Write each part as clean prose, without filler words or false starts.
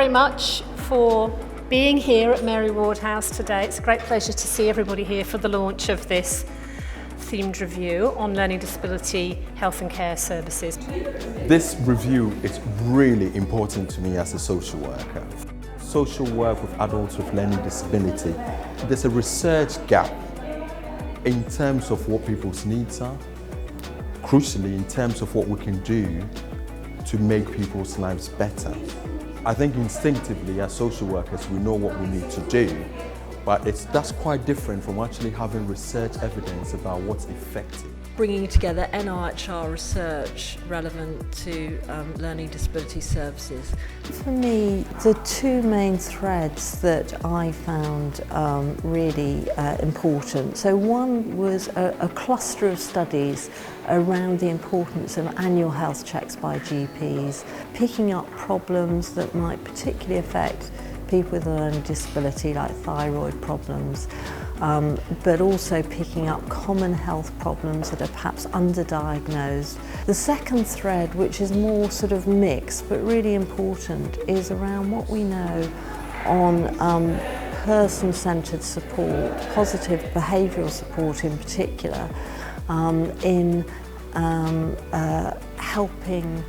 very much for being here at Mary Ward House today. It's a great pleasure to see everybody here for the launch of this themed review on learning disability health and care services. This review is really important to me as a social worker. Social work with adults with learning disability, there's a research gap in terms of what people's needs are, crucially in terms of what we can do to make people's lives better. I think instinctively as social workers we know what we need to do, but that's quite different from actually having research evidence about what's effective. Bringing together NIHR research relevant to learning disability services. For me, the two main threads that I found really important. So one was a cluster of studies around the importance of annual health checks by GPs, picking up problems that might particularly affect people with a learning disability like thyroid problems, but also picking up common health problems that are perhaps underdiagnosed. The second thread, which is more sort of mixed but really important, is around what we know on person-centred support, positive behavioural support in particular, in helping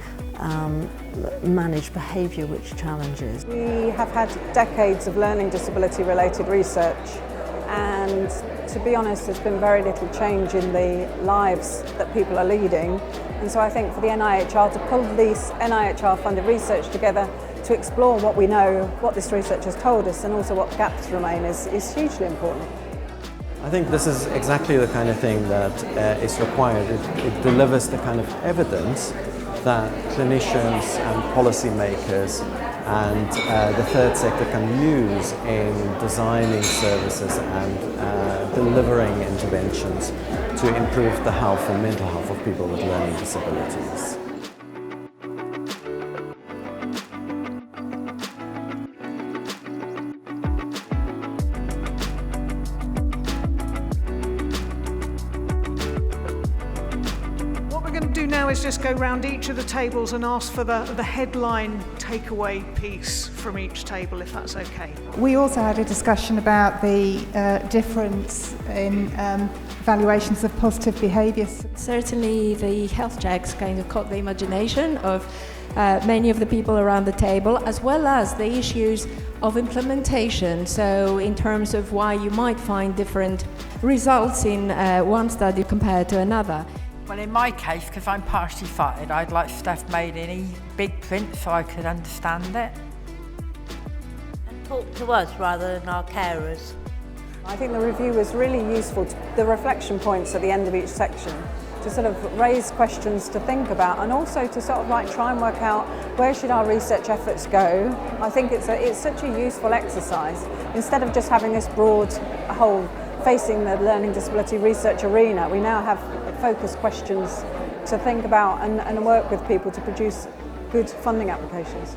manage behaviour which challenges. We have had decades of learning disability related research, and to be honest there's been very little change in the lives that people are leading, and so I think for the NIHR to pull this NIHR funded research together to explore what we know, what this research has told us, and also what gaps remain is hugely important. I think this is exactly the kind of thing that is required. It delivers the kind of evidence that clinicians and policymakers and the third sector can use in designing services and delivering interventions to improve the health and mental health of people with learning disabilities. What we're going to do now is just go round each of the tables and ask for the headline takeaway piece from each table, if that's okay. We also had a discussion about the difference in evaluations of positive behaviours. Certainly the health checks kind of caught the imagination of many of the people around the table, as well as the issues of implementation. So in terms of why you might find different results in one study compared to another. Well, in my case, because I'm partially sighted, I'd like stuff made in big print so I could understand it. And talk to us rather than our carers. I think the review was really useful, the reflection points at the end of each section, to sort of raise questions to think about, and also to sort of like try and work out where should our research efforts go. I think it's such a useful exercise. Instead of just having this broad whole facing the learning disability research arena, we now have focused questions to think about and work with people to produce good funding applications.